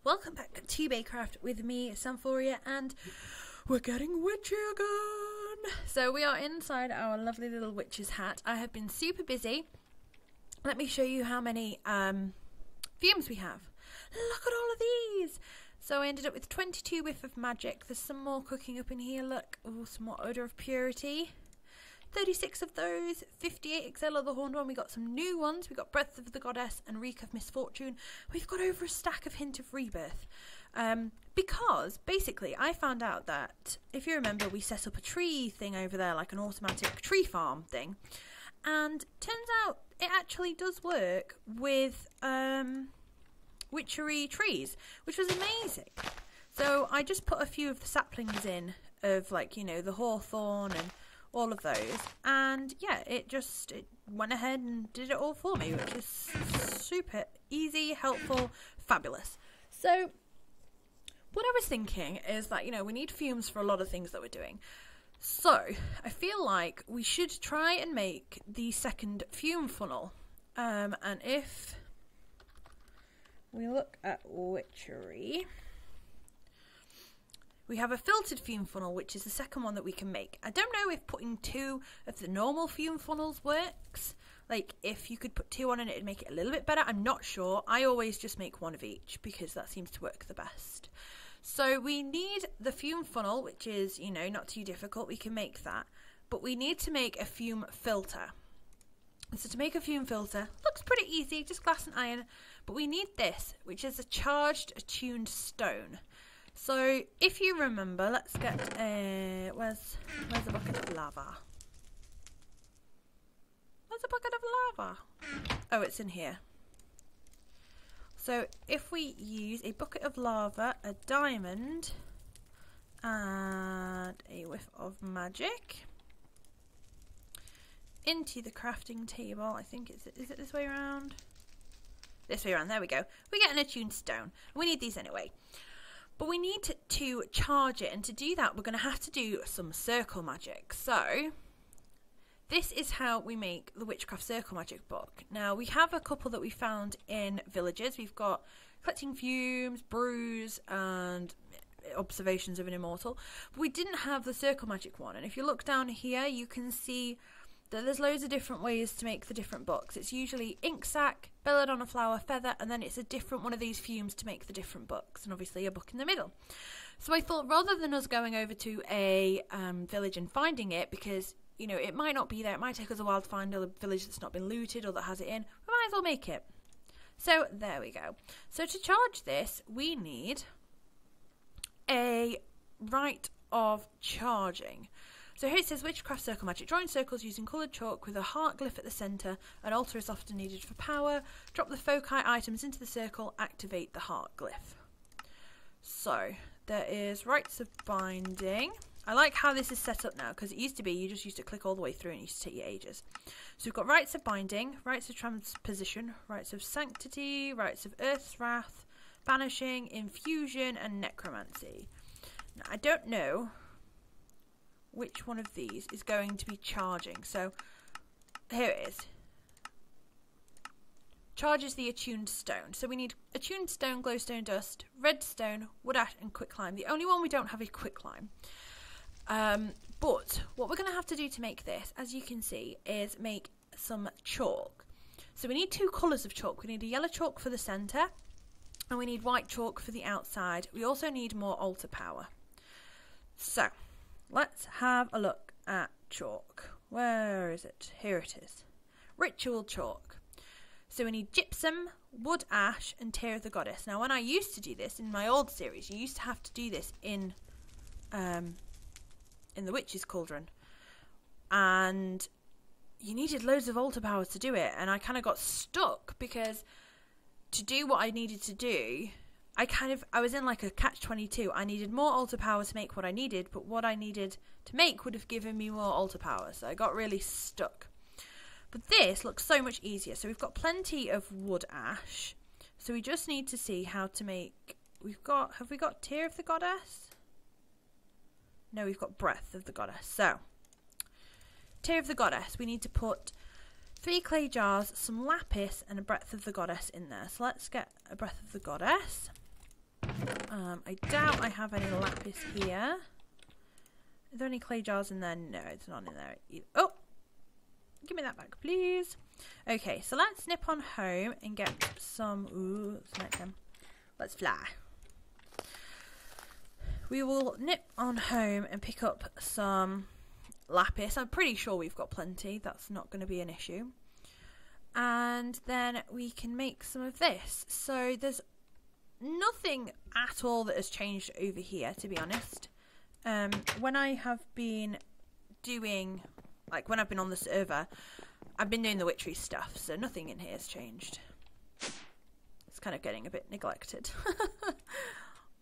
Welcome back to Baycraft with me, Samphorea, and we're getting witchy again. So we are inside our lovely little witch's hat. I have been super busy. Let me show you how many fumes we have. Look at all of these. So I ended up with 22 whiff of magic. There's some more cooking up in here. Look, oh, some more odour of purity. 36 of those, 58 Excel of the Horned One. We got some new ones. We got Breath of the Goddess and Reek of Misfortune. We've got over a stack of Hint of Rebirth. Because basically I found out that, if you remember, we set up a tree thing over there, like an automatic tree farm thing. And turns out it actually does work with witchery trees, which was amazing. So I just put a few of the saplings in of, like, you know, the hawthorn and all of those, and yeah, it went ahead and did it all for me, which is super easy, helpful, fabulous. So what I was thinking is that, you know, we need fumes for a lot of things that we're doing. So I feel like we should try and make the second fume funnel. And if we look at witchery, we have a filtered fume funnel, which is the second one that we can make. I don't know if putting 2 of the normal fume funnels works. Like, if you could put 2 on and it'd make it a little bit better. I'm not sure. I always just make 1 of each because that seems to work the best. So we need the fume funnel, which is, you know, not too difficult. We can make that. But we need to make a fume filter. So to make a fume filter, looks pretty easy, just glass and iron. But we need this, which is a charged attuned stone. So if you remember, let's get where's the bucket of lava? Where's the bucket of lava? Oh, it's in here. So if we use a bucket of lava, a diamond, and a whiff of magic into the crafting table, I think is it this way around? This way around, there we go. We get an attuned stone. We need these anyway. But we need to charge it, and to do that we're going to have to do some circle magic. So this is how we make the Witchcraft Circle Magic book. Now we have a couple that we found in villages. We've got Collecting Fumes, Brews, and Observations of an Immortal. But we didn't have the Circle Magic one, and if you look down here you can see that there's loads of different ways to make the different books. It's usually ink sac, belladonna flower, feather, and then it's a different one of these fumes to make the different books, and obviously a book in the middle. So I thought, rather than us going over to a village and finding it, because, you know, it might not be there, it might take us a while to find a village that's not been looted or that has it in, we might as well make it. So there we go. So to charge this, we need a rite of charging. So here it says Witchcraft Circle Magic. Drawing circles using coloured chalk with a heart glyph at the centre. An altar is often needed for power. Drop the foci items into the circle. Activate the heart glyph. So there is rites of binding. I like how this is set up now, because it used to be you just used to click all the way through and it used to take you ages. So we've got rites of binding, rites of transposition, rites of sanctity, rites of earth's wrath, banishing, infusion, and necromancy. Now I don't know which one of these is going to be charging. So here it is. Charges the attuned stone. So we need attuned stone, glowstone dust, redstone, wood ash, and quicklime. The only one we don't have is quicklime. But what we're going to have to do to make this, as you can see, is make some chalk. So we need 2 colours of chalk. We need a yellow chalk for the centre, and we need white chalk for the outside. We also need more altar power. So let's have a look at chalk. Where is it? Here it is. Ritual chalk. So we need gypsum, wood ash, and tear of the goddess. Now when I used to do this in my old series, you used to have to do this in the witch's cauldron, and you needed loads of altar powers to do it, and I kind of got stuck because to do what I needed to do, I was in like a catch-22. I needed more altar power to make what I needed, but what I needed to make would have given me more altar power, so I got really stuck. But this looks so much easier. So we've got plenty of wood ash, so we just need to see how to make. Have we got Tear of the Goddess? No, we've got Breath of the Goddess. So Tear of the Goddess, we need to put 3 clay jars, some lapis, and a Breath of the Goddess in there. So let's get a Breath of the Goddess. I doubt I have any lapis here. Are there any clay jars in there? No, it's not in there either. Oh! Give me that back, please. Okay, so let's nip on home and get some... Ooh, let's them. Let's fly. We will nip on home and pick up some lapis. I'm pretty sure we've got plenty. That's not going to be an issue. And then we can make some of this. So there's nothing at all that has changed over here, to be honest. When I have been doing... Like, when I've been on the server, I've been doing the witchery stuff, so nothing in here has changed. It's kind of getting a bit neglected.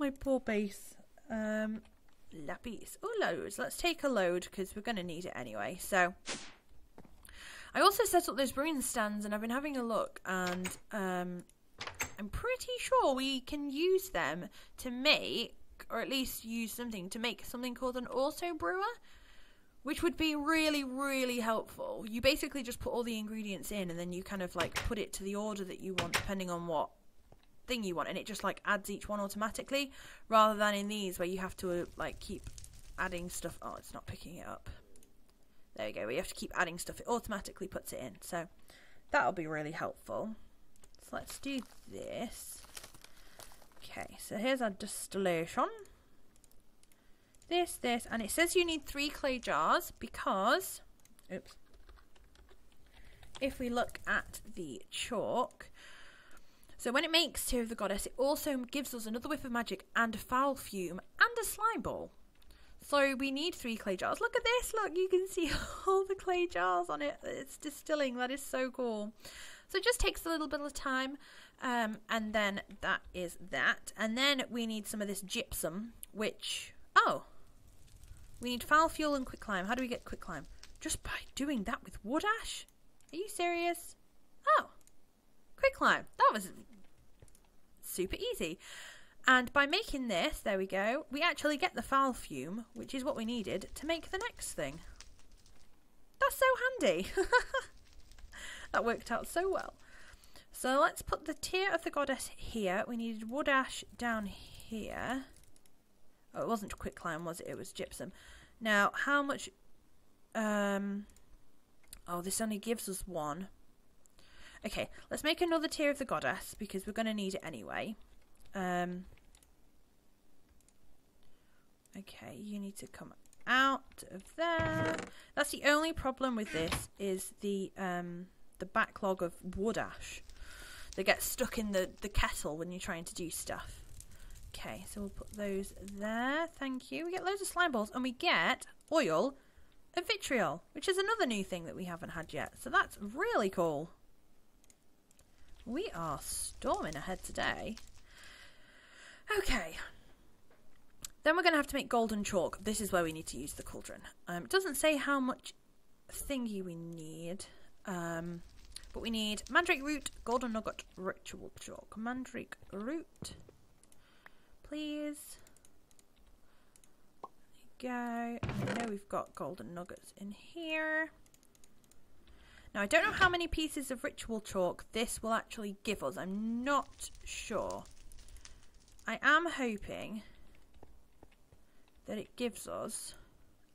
My poor base. Lapis. Oh, loads. Let's take a load, because we're going to need it anyway. So, I also set up those brewing stands, and I've been having a look, and I'm pretty sure we can use them to make, or at least use something to make something called an auto brewer. Which would be really, really helpful. You basically just put all the ingredients in and then you kind of like put it to the order that you want depending on what thing you want. And it just like adds each one automatically rather than in these where you have to like keep adding stuff. Oh, it's not picking it up. There you go. We have to keep adding stuff. It automatically puts it in. So that'll be really helpful. So let's do this. Okay, so here's our distillation. This, and it says you need 3 clay jars because, oops, if we look at the chalk, so when it makes Tear of the Goddess, it also gives us another whiff of magic and a foul fume and a slime ball. So we need 3 clay jars. Look at this, look, you can see all the clay jars on it. It's distilling, that is so cool. So it just takes a little bit of time, and then that is that. And then we need some of this gypsum, which, oh, we need foul fuel and quicklime. How do we get quicklime? Just by doing that with wood ash? Are you serious? Oh, quicklime. That was super easy. And by making this, there we go, we actually get the foul fume, which is what we needed to make the next thing. That's so handy. That worked out so well. So let's put the Tear of the Goddess here. We needed wood ash down here. Oh, it wasn't quicklime, was it? It was gypsum. Now, how much... oh, this only gives us 1. Okay, let's make another Tear of the Goddess, because we're going to need it anyway. Okay, you need to come out of there. That's the only problem with this, is the backlog of wood ash that gets stuck in the kettle when you're trying to do stuff. Okay, so we'll put those there. Thank you. We get loads of slime balls and we get oil and vitriol, which is another new thing that we haven't had yet. So that's really cool. We are storming ahead today. Okay. Then we're going to have to make golden chalk. This is where we need to use the cauldron. It doesn't say how much thingy we need. But we need mandrake root, golden nugget, ritual chalk. Mandrake root. Please. There you go. And I know we've got golden nuggets in here. Now, I don't know how many pieces of ritual chalk this will actually give us. I'm not sure. I am hoping that it gives us...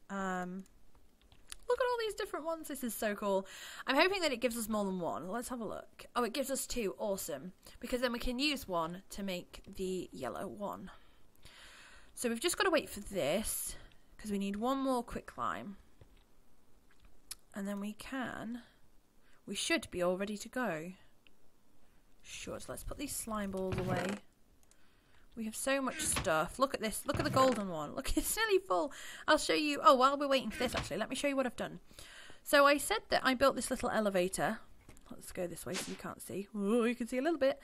look at all these different ones. This is so cool. I'm hoping that it gives us more than 1. Let's have a look. Oh, it gives us 2. Awesome. Because then we can use 1 to make the yellow one. So we've just got to wait for this, because we need 1 more quicklime. And then we should be all ready to go. Sure, so let's put these slime balls away. We have so much stuff. Look at this. Look at the golden one. Look, it's nearly full. I'll show you. Oh, while we're waiting for this, actually, let me show you what I've done. So I said that I built this little elevator. Let's go this way so you can't see. Oh, you can see a little bit.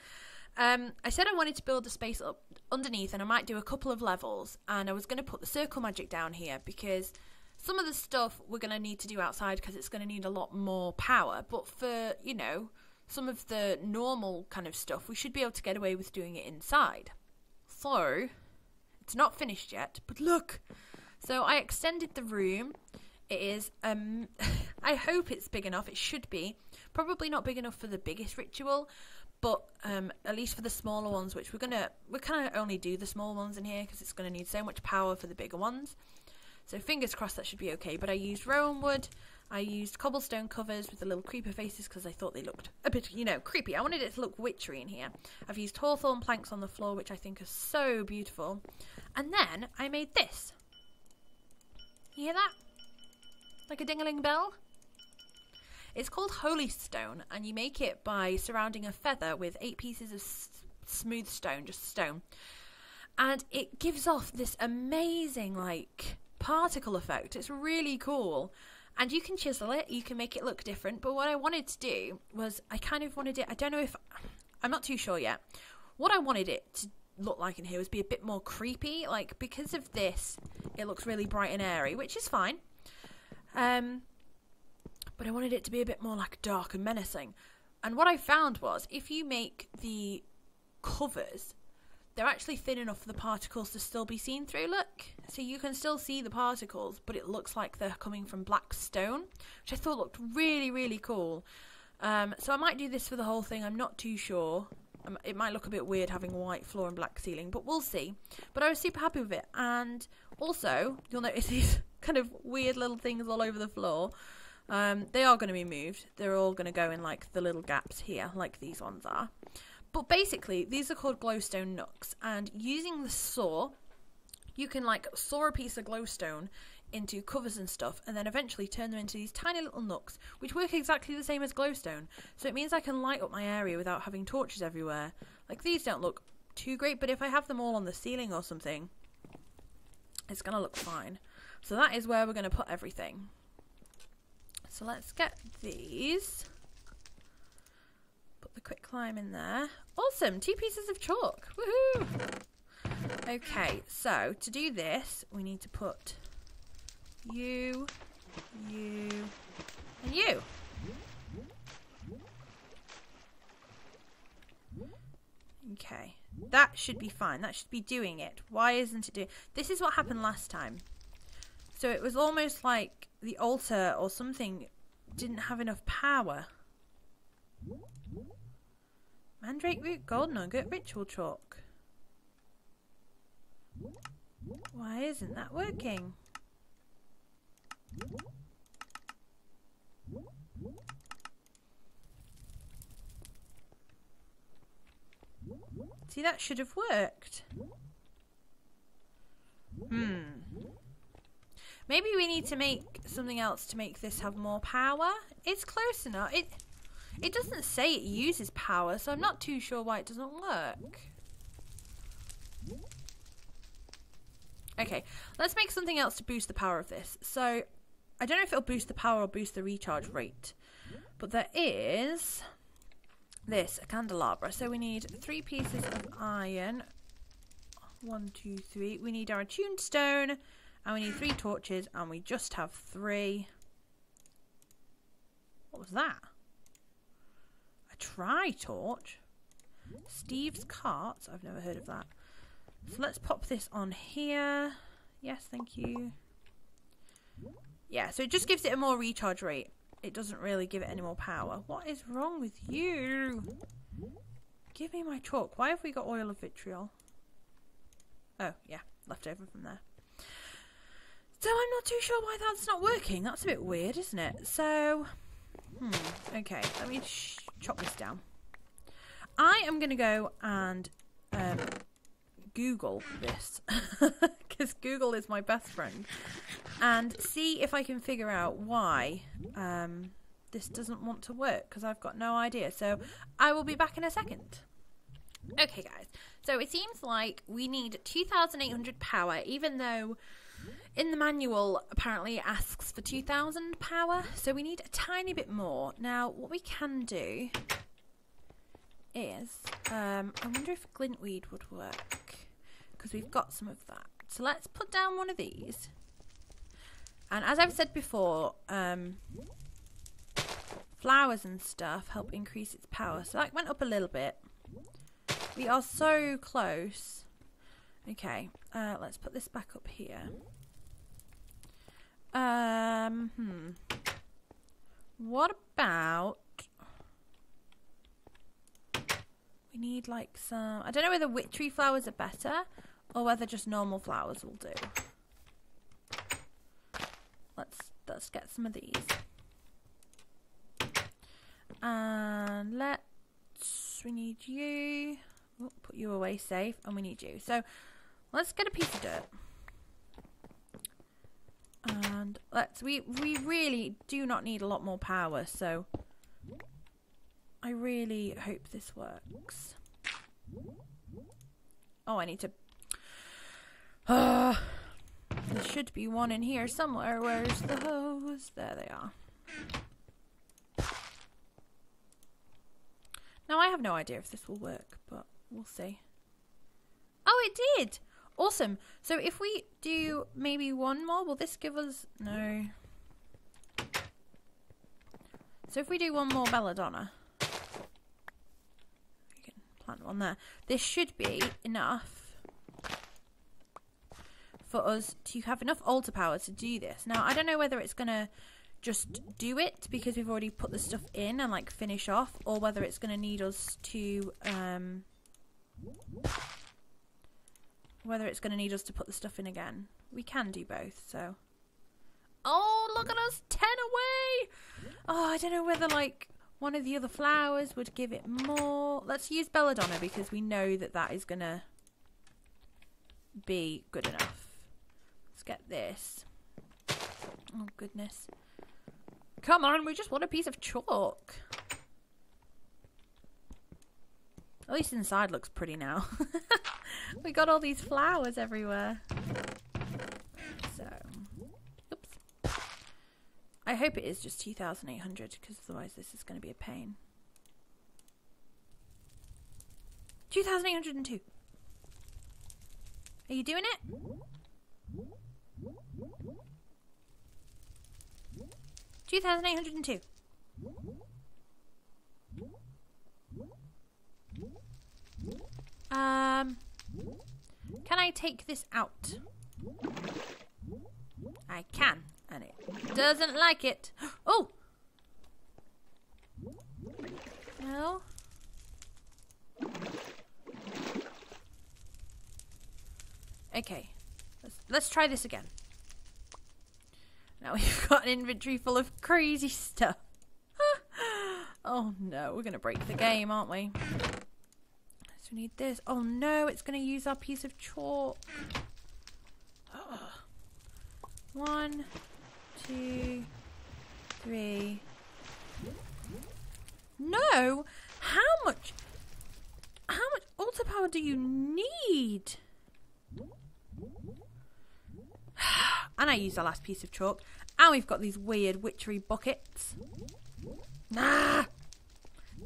I said I wanted to build a space up underneath and I might do a couple of levels. And I was going to put the circle magic down here because some of the stuff we're going to need to do outside because it's going to need a lot more power. But for, you know, some of the normal kind of stuff, we should be able to get away with doing it inside. So, it's not finished yet, but look. So I extended the room. It is, I hope it's big enough. It should be. Probably not big enough for the biggest ritual, But at least for the smaller ones, which we're kind of only do the small ones in here because it's going to need so much power for the bigger ones. So fingers crossed that should be okay. But I used rowan wood. I used cobblestone covers with the little creeper faces because I thought they looked a bit, you know, creepy. I wanted it to look witchery in here. I've used hawthorn planks on the floor, which I think are so beautiful. And then I made this. You hear that? Like a ding-a-ling bell? It's called holy stone, and you make it by surrounding a feather with 8 pieces of smooth stone, just stone. And it gives off this amazing, like, particle effect. It's really cool. And you can chisel it, you can make it look different. But what I wanted to do was, I kind of wanted it, I don't know if, I'm not too sure yet. What I wanted it to look like in here was be a bit more creepy. Like, because of this, it looks really bright and airy, which is fine. But I wanted it to be a bit more like dark and menacing. And what I found was, if you make the covers, they're actually thin enough for the particles to still be seen through, look. So you can still see the particles, but it looks like they're coming from black stone, which I thought looked really, really cool. So I might do this for the whole thing, I'm not too sure. It might look a bit weird having a white floor and black ceiling, but we'll see. But I was super happy with it. And also, you'll notice these kind of weird little things all over the floor. They are going to be moved. They're all going to go in like the little gaps here, like these ones are. But basically, these are called glowstone nooks, and using the saw, you can like saw a piece of glowstone into covers and stuff, and then eventually turn them into these tiny little nooks, which work exactly the same as glowstone. So it means I can light up my area without having torches everywhere. Like, these don't look too great, but if I have them all on the ceiling or something, it's going to look fine. So that is where we're going to put everything. So let's get these. Put the quick climb in there. Awesome, 2 pieces of chalk. Woohoo! Okay, so to do this, we need to put you, and you. Okay, that should be fine. That should be doing it. Why isn't it doing? This is what happened last time. So it was almost like the altar or something didn't have enough power. Mandrake root, gold nugget, ritual chalk. Why isn't that working? See, that should have worked. Maybe we need to make something else to make this have more power. It's close enough. It doesn't say it uses power, so I'm not too sure why it doesn't work. Okay, let's make something else to boost the power of this. So, I don't know if it'll boost the power or boost the recharge rate. But there is this, a candelabra. So we need 3 pieces of iron. 1, 2, 3. We need our attuned stone. And we need 3 torches. And we just have 3. What was that? A tri-torch? Steve's Carts? I've never heard of that. So let's pop this on here. Yes, thank you. Yeah, so it just gives it a more recharge rate. It doesn't really give it any more power. What is wrong with you? Give me my chalk. Why have we got oil of vitriol? Oh, yeah, left over from there. So I'm not too sure why that's not working. That's a bit weird, isn't it? So, okay, let me chop this down. I am going to go and Google this, because Google is my best friend, and see if I can figure out why this doesn't want to work, because I've got no idea. So I will be back in a second. Okay guys, so it seems like we need 2,800 power, even though in the manual apparently it asks for 2,000 power, so we need a tiny bit more. Now what we can do is, I wonder if glintweed would work, because we've got some of that. So let's put down one of these. And as I've said before, flowers and stuff help increase its power. So that went up a little bit. We are so close. Okay, let's put this back up here. What about We need like some... I don't know whether witchery flowers are better or whether just normal flowers will do. Let's get some of these. And we need you. Oh, put you away safe, and we need you. So let's get a piece of dirt. And we really do not need a lot more power, so I really hope this works. Oh, I need to... there should be one in here somewhere. Where's the hose? There they are. Now, I have no idea if this will work, but we'll see. Oh, it did! Awesome. So if we do maybe one more, will this give us... No. So if we do one more belladonna, we can plant one there. This should be enough for us to have enough altar power to do this. Now, I don't know whether it's going to just do it because we've already put the stuff in and like finish off, or whether it's going to need us to put the stuff in again. We can do both, so... Oh, look at us! 10 away! Oh, I don't know whether, like, one of the other flowers would give it more. Let's use belladonna because we know that that is going to be good enough. Let's get this. Oh, goodness. Come on, we just want a piece of chalk. At least inside looks pretty now. We got all these flowers everywhere. So, oops. I hope it is just 2,800 because otherwise this is going to be a pain. 2,802. Are you doing it? 2,802. Can I take this out? I can, and it doesn't like it. Oh! No. Okay. Let's try this again. Now we've got an inventory full of crazy stuff. Oh no, we're going to break the game, aren't we? So we need this. Oh no, it's going to use our piece of chalk. 1, 2, 3. No! How much altar power do you need? And I used our last piece of chalk. And we've got these weird witchery buckets. Nah!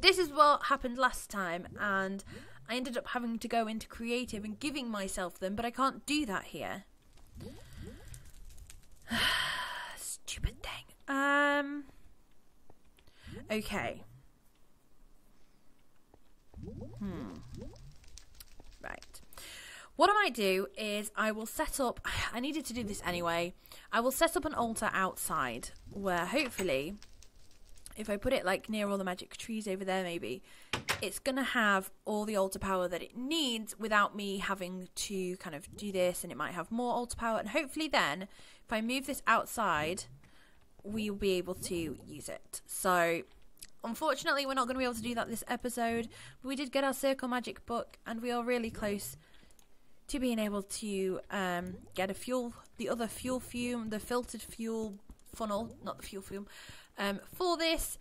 This is what happened last time, and I ended up having to go into creative and giving myself them, but I can't do that here. Stupid thing. Okay. Right. What I might do is I will set up... I needed to do this anyway. I will set up an altar outside where hopefully, if I put it like near all the magic trees over there maybe, it's going to have all the altar power that it needs without me having to kind of do this, and it might have more altar power. And hopefully then, if I move this outside, we'll be able to use it. So... unfortunately, we're not going to be able to do that this episode, but we did get our Circle Magic book, and we are really close to being able to get the other fuel fume, the filtered fuel funnel, not the fuel fume, for this,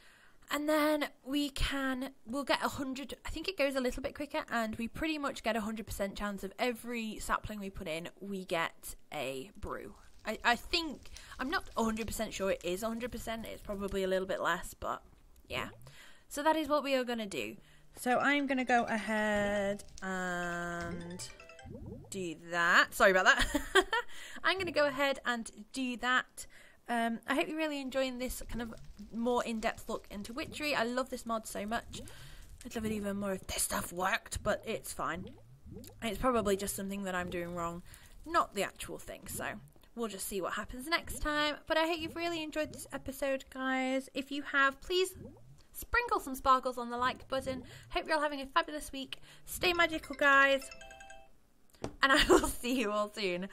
and then we'll get 100, I think it goes a little bit quicker, and we pretty much get 100% chance of every sapling we put in, we get a brew. I think, I'm not 100% sure it is 100%, it's probably a little bit less, but... yeah, so that is what we are going to do. So I'm going to go ahead and do that. Sorry about that. I'm going to go ahead and do that. I hope you're really enjoying this kind of more in-depth look into witchery. I love this mod so much. I'd love it even more if this stuff worked, but it's fine. It's probably just something that I'm doing wrong, not the actual thing, so... we'll just see what happens next time. But I hope you've really enjoyed this episode, guys. If you have, please sprinkle some sparkles on the like button. Hope you're all having a fabulous week. Stay magical, guys. And I will see you all soon.